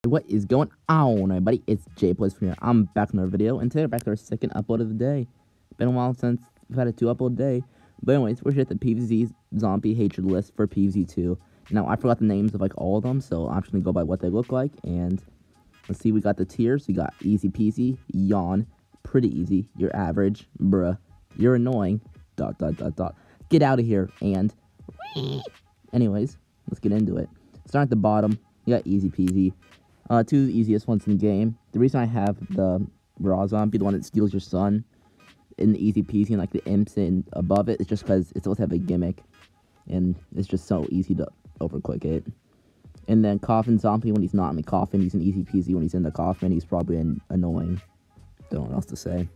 What is going on, everybody? It's JayPlayzFTW here. I'm back in another video, and today we're back to our second upload of the day. Been a while since we've had a 2-upload day. But anyways, we're here at the PvZ Zombie Hatred list for PvZ2. Now, I forgot the names of, all of them, so I'm just going to go by what they look like. And let's see, we got the tiers. We got easy peasy, yawn, pretty easy, you're average, bruh, you're annoying, ... Get out of here, and... Anyways, let's get into it. Start at the bottom. You got easy peasy. Two of the easiest ones in the game. The reason I have the raw zombie, the one that steals your son, in the easy peasy and the imps in above it, is just because it's supposed to have a gimmick, and it's just so easy to overclick it. And then coffin zombie, when he's not in the coffin, he's an easy peasy. When he's in the coffin, he's probably annoying. Don't know what else to say.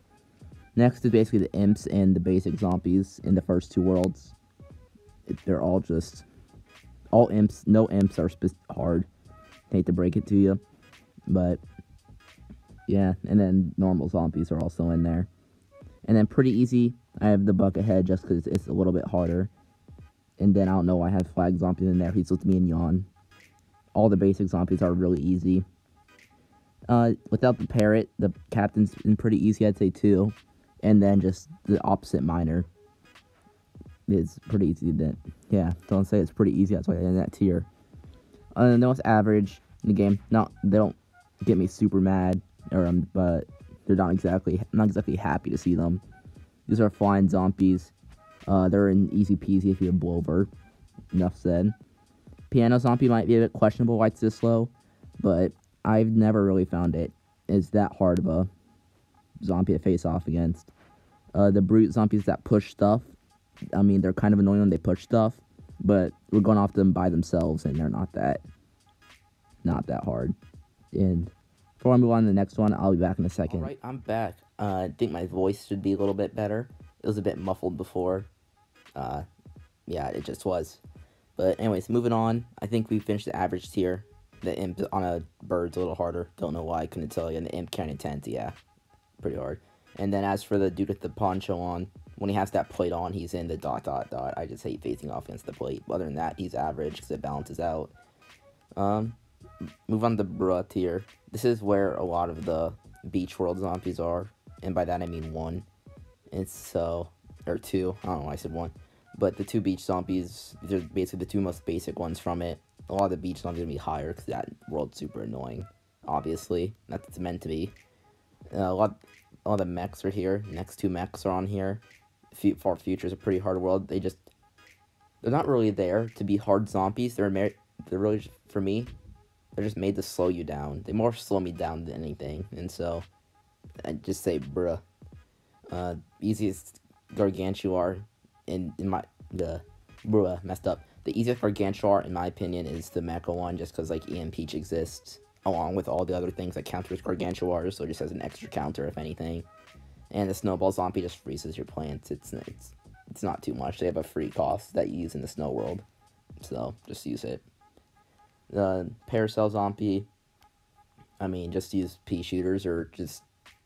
Next is basically the imps and the basic zombies in the first two worlds. They're all just all imps. No imps are hard. Hate to break it to you, but yeah. And then normal zombies are also in there. And then pretty easy, I have the bucket head just because it's a little bit harder. And then I don't know why I have flag zombies in there. He's supposed to be in yawn. All the basic zombies are really easy. Without the parrot, the captain's been pretty easy, I'd say too. And then just the opposite minor is pretty easy. Then yeah, don't say it's pretty easy. That's why I'm in that tier. The most average in the game. No, they don't get me super mad, but they're not exactly happy to see them. These are flying zombies. They're in easy peasy if you have blowover. Enough said. Piano zombie might be a bit questionable why it's this slow, but I've never really found it is that hard of a zombie to face off against. The brute zombies that push stuff, I mean, they're kind of annoying when they push stuff, but we're going off them by themselves, and they're not that hard. And before I move on to the next one, I'll be back in a second. Alright, I'm back. I think my voice should be a little bit better. It was a bit muffled before. Yeah, it just was. But anyways, moving on. I think we finished the average tier. The imp on a bird's a little harder. Don't know why, I couldn't tell you. And the imp carrying tent, yeah, pretty hard. And then as for the dude with the poncho on, when he has that plate on, he's in the ... I just hate facing off against the plate. Other than that, he's average because it balances out. Move on to bruh tier. This is where a lot of the beach world zombies are, and by that I mean one. It's so, or two. I don't know why I said one, but the two beach zombies, they're basically the two most basic ones from it. A lot of the beach zombies are gonna be higher because that world's super annoying. Obviously, that's what it's meant to be. A lot of the mechs are here. Next two mechs are on here. Far Future is a pretty hard world. They're not really there to be hard zombies. They're really, for me, they're just made to slow you down. They more slow me down than anything, and so I just say bruh. Easiest Gargantuar messed up. The easiest Gargantuar, in my opinion, is the mecha one, just because EMP exists along with all the other things that counter as Gargantuars, so it just has an extra counter if anything. And the snowball zombie just freezes your plants. It's not too much. They have a free cost that you use in the snow world, so just use it. The Paracel Zombie, I mean, just use pea shooters or just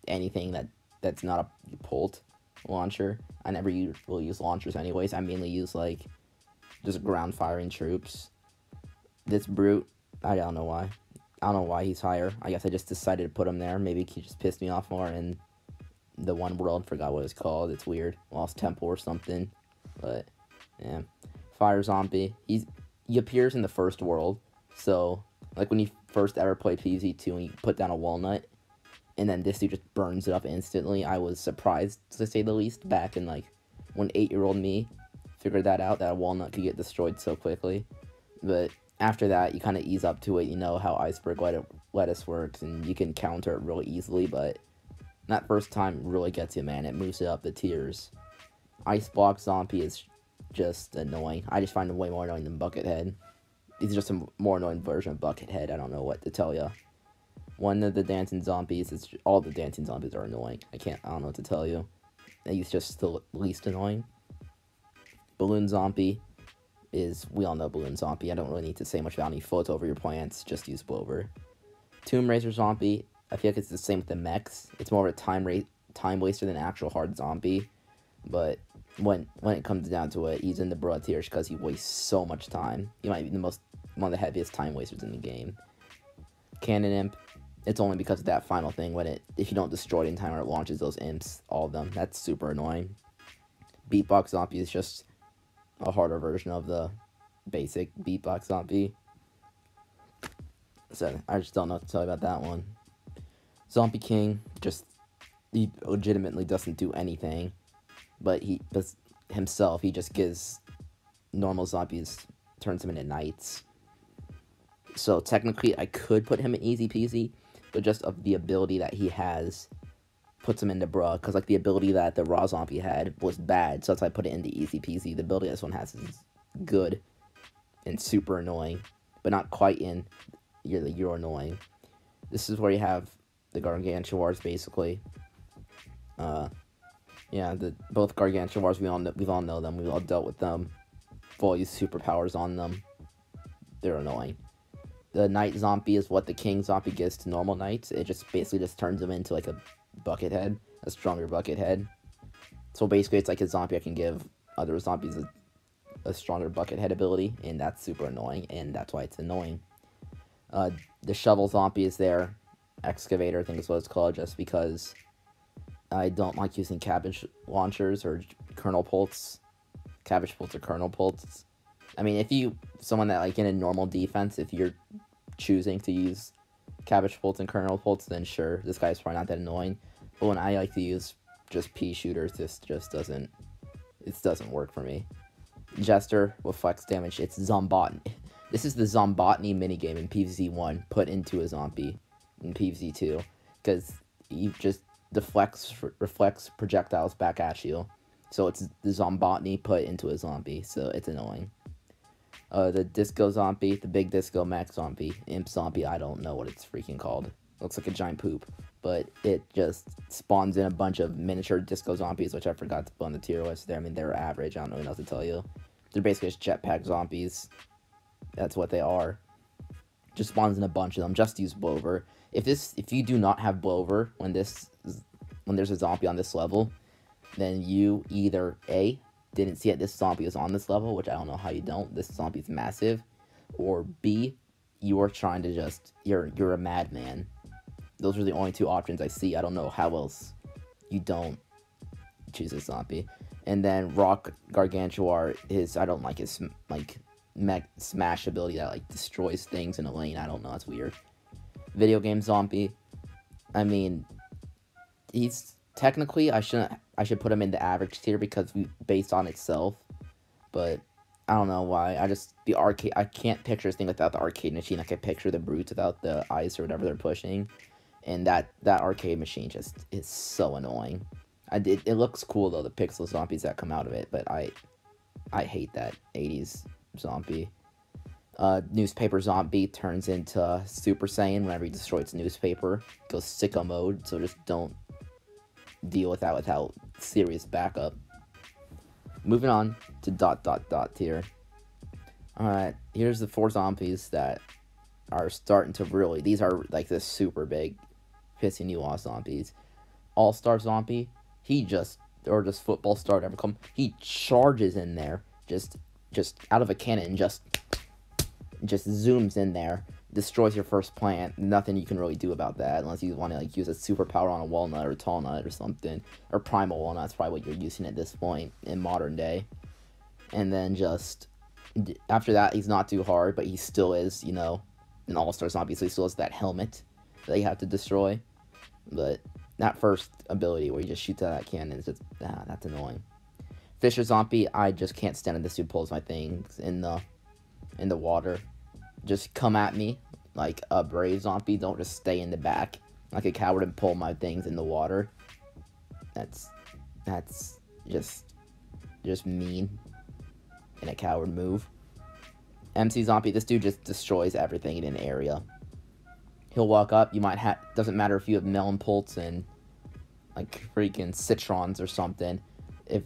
anything that's not a Bolt launcher. I never will use launchers anyways. I mainly use just ground firing troops. This brute, I don't know why. I don't know why he's higher. I guess I just decided to put him there. Maybe he just pissed me off more in the one world. Forgot what it's called. It's weird. Lost Temple or something. But yeah, Fire Zombie. He appears in the first world. So when you first ever played PvZ2 and you put down a walnut, and then this dude just burns it up instantly, I was surprised, to say the least, back in when 8-year-old me figured that out, that a walnut could get destroyed so quickly. But after that, you kind of ease up to it. You know how iceberg lettuce works, and you can counter it really easily, but that first time really gets you, man. It moves it up the tiers. Ice Block Zombie is just annoying. I just find it way more annoying than Buckethead. He's just a more annoying version of Buckethead. I don't know what to tell you. One of the dancing zombies, all the dancing zombies are annoying. I don't know what to tell you. He's just the least annoying. Balloon Zombie we all know Balloon Zombie. I don't really need to say much about him. He floats over your plants, just use blowover. Tomb Raiser Zombie, I feel like it's the same with the mechs. It's more of a time waster than an actual hard zombie. But when it comes down to it, he's in the broad tiers because he wastes so much time. He might be one of the heaviest time wasters in the game. Cannon Imp. It's only because of that final thing when if you don't destroy it in time, or it launches those imps, all of them. That's super annoying. Beatbox Zombie is just a harder version of the basic Beatbox Zombie. So I just don't know what to tell you about that one. Zombie King, he legitimately doesn't do anything, but himself, he just gives normal zombies, turns them into knights. So technically, I could put him in easy peasy, but just of the ability that he has, puts him into bruh, because like the ability that the raw zombie had was bad, so that's why I put it into easy peasy. The ability this one has is good and super annoying, but not quite in you're annoying. This is where you have the Gargantuars, basically. Yeah, both Gargantuars, we all know them. We've all dealt with them. Full use superpowers on them. They're annoying. The Knight Zombie is what the King Zombie gives to normal Knights. It just basically turns them into like a bucket head, a stronger bucket head. So basically, it's like a zombie I can give other zombies a stronger bucket head ability, and that's super annoying, and that's why it's annoying. The Shovel Zombie is there. Excavator, I think is what it's called, just because I don't like using cabbage launchers or kernel pults. Cabbage pults or kernel pults. I mean, someone that like in a normal defense, if you're choosing to use cabbage pults and kernel pults, then sure, this guy's probably not that annoying. But when I like to use just pea shooters, this just doesn't work for me. Jester with flex damage, it's Zombotany. This is the Zombotany minigame in PvZ 1 put into a zombie in PvZ 2, because you just reflects projectiles back at you. So it's the Zombotany put into a zombie, so it's annoying. The Disco Zombie, the Big Disco Max Zombie, Imp Zombie, I don't know what it's freaking called. Looks like a giant poop, but it just spawns in a bunch of miniature Disco Zombies, which I forgot to put on the tier list there. I mean, they're average, I don't really know what to tell you. They're basically just jetpack zombies. That's what they are. Just spawns in a bunch of them. Just use Blover. If you do not have Blover when there's a zombie on this level, then you either A, didn't see it, this zombie is on this level, which I don't know how you don't, this zombie's massive, or B, you are trying to you're a madman. Those are the only two options I see. I don't know how else you don't choose a zombie. And then Rock Gargantuar I don't like his like smash ability that like destroys things in a lane. I don't know, that's weird. Video Game Zombie, I mean, he's technically, I should put him in the average tier because based on itself, but I don't know why. The arcade, I can't picture this thing without the arcade machine. I can picture the brutes without the ice or whatever they're pushing, and that arcade machine just is so annoying. It looks cool though, the pixel zombies that come out of it, but I hate that 80s zombie. Newspaper Zombie turns into Super Saiyan whenever he destroys newspaper. Goes sicko mode, so just don't deal with that without serious backup. Moving on to ... tier. Alright, here's the 4 zombies that are starting to really, these are like the super big pissing you off zombies. All-Star Zombie, just football star, whatever come, he charges in there, just out of a cannon, just zooms in there, destroys your first plant. Nothing you can really do about that unless you want to like use a superpower on a walnut or a tall nut or something, or primal walnut. That's probably what you're using at this point in modern day. And then just after that, he's not too hard, but he still is, you know, an all-star zombie, so he still has that helmet that you have to destroy. But that first ability where you just shoot that cannon is just that's annoying. Fisher Zombie, I just can't stand it. This dude pulls my things in the water. Just come at me like a brave zombie. Don't just stay in the back like a coward and pull my things in the water. That's just mean and a coward move. MC Zombie, this dude just destroys everything in an area. He'll walk up, you might have, doesn't matter if you have melon pults and like freaking citrons or something. If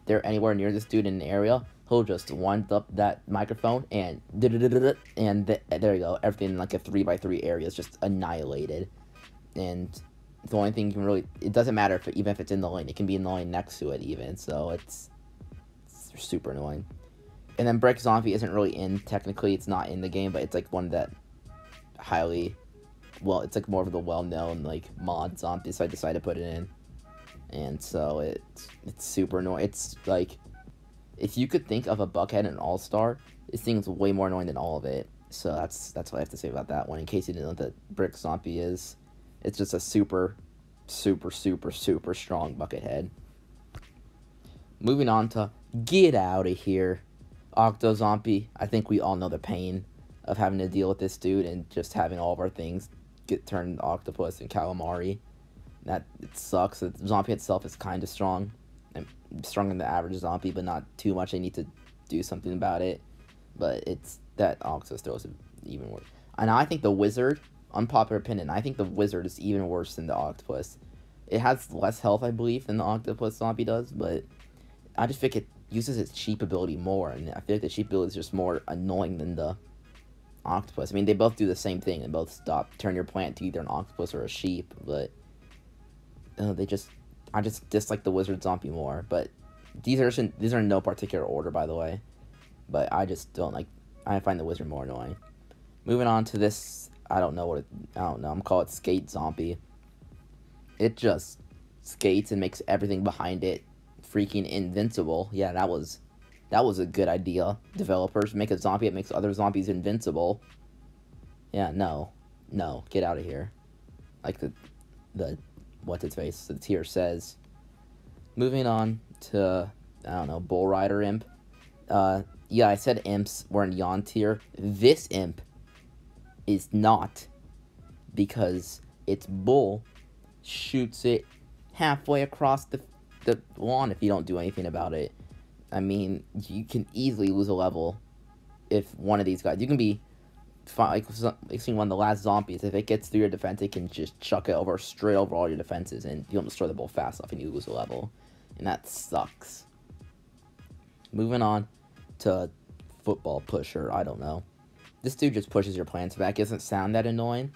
they're anywhere near this dude in an area, he'll just wind up that microphone and there you go. Everything in like a 3x3 area is just annihilated. And the only thing you can really, it doesn't matter even if it's in the lane, it can be in the lane next to it even, so it's super annoying. And then Brick Zombie isn't really technically it's not in the game, but it's like one that highly it's like more of the well-known like mod zombie, so I decided to put it in. And so it's super annoying. It's like, if you could think of a Buckhead and an All-Star, this thing's way more annoying than all of it. So that's what I have to say about that one. In case you didn't know what the Brick Zombie is, it's just a super strong Buckethead. Moving on to get out of here, Octo Zombie. I think we all know the pain of having to deal with this dude and just having all of our things get turned into octopus and calamari. That it sucks. The zombie itself is kind of strong, and stronger than the average zombie, but not too much. They need to do something about it. But it's that octopus throws it even worse. And I think the wizard, unpopular opinion, I think the wizard is even worse than the octopus. It has less health, I believe, than the octopus zombie does, but I just think it uses its sheep ability more, and I feel like the sheep ability is just more annoying than the octopus. I mean, they both do the same thing, and both turn your plant to either an octopus or a sheep, but I just dislike the wizard zombie more. But these are in no particular order, by the way, but I just don't like, I find the wizard more annoying. Moving on to this, I don't know, I'm gonna call it Skate Zombie. It just skates and makes everything behind it freaking invincible. Yeah, that was a good idea. Developers, make a zombie that makes other zombies invincible. Yeah, no, get out of here. Like the what's its face, the tier says. Moving on to, I don't know, Bull Rider Imp. Yeah, I said imps were in yawn tier. This imp is not, because its bull shoots it halfway across the lawn if you don't do anything about it. I mean, you can easily lose a level if one of these guys, you can be like seeing one of the last zombies, if it gets through your defense, it can just chuck it over straight over all your defenses, and you don't destroy the bull fast enough and you lose a level, and that sucks. Moving on to Football Pusher. I don't know, this dude just pushes your plants back. It doesn't sound that annoying.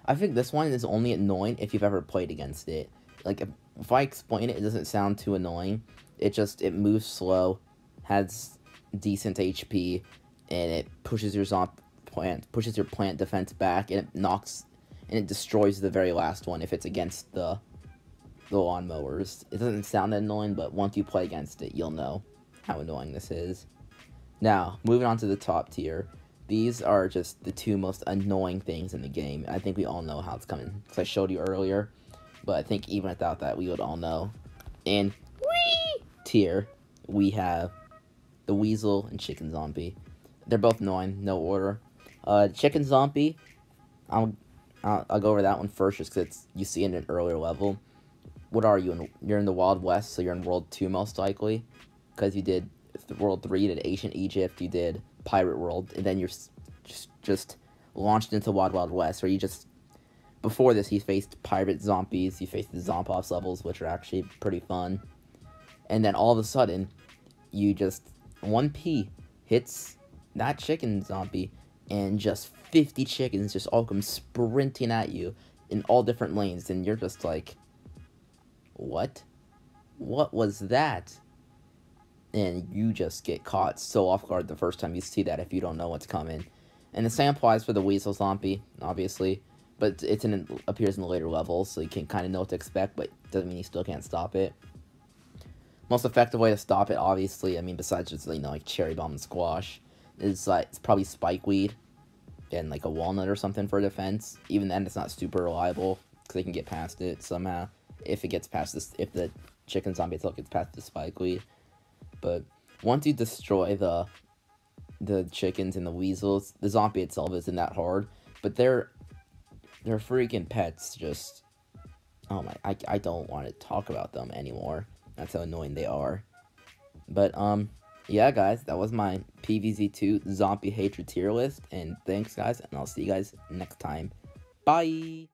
I think this one is only annoying if you've ever played against it. Like, if I explain it, it doesn't sound too annoying. It moves slow, has decent HP, and it pushes your plant defense back, and it destroys the very last one if it's against the lawnmowers. It doesn't sound that annoying, but once you play against it, you'll know how annoying this is. Now, moving on to the top tier. These are just the two most annoying things in the game. I think we all know how it's coming, because I showed you earlier, but I think even without that, we would all know. In tier, we have the Weasel and Chicken Zombie. They're both annoying, no order. Chicken Zombie, I'll go over that one first, just because you see it in an earlier level. What are you? You're in the Wild West, so you're in World 2 most likely, because you did World 3, you did Ancient Egypt, you did Pirate World, and then you're just launched into Wild Wild West, where you just, before this, you faced pirate zombies, you faced the Zompops levels, which are actually pretty fun, and then all of a sudden, you just, 1P hits that chicken zombie, and just 50 chickens just all come sprinting at you in all different lanes, and you're just like, what? What was that? And you just get caught so off guard the first time you see that if you don't know what's coming. And the same applies for the Weasel Zombie, obviously, but it appears in the later levels, so you can kind of know what to expect, but doesn't mean you still can't stop it. Most effective way to stop it, obviously, I mean, besides just, like Cherry Bomb and Squash, is it's probably Spikeweed and like a Walnut or something for defense. Even then, it's not super reliable, because they can get past it somehow, if it gets past this, if the chicken zombie itself gets past the Spikeweed. But once you destroy the chickens and the weasels, the zombie itself isn't that hard. But their freaking pets just, oh my, I don't want to talk about them anymore. That's how annoying they are. But yeah, guys, that was my PvZ2 Zombie Hatred tier list. And thanks, guys, and I'll see you guys next time. Bye!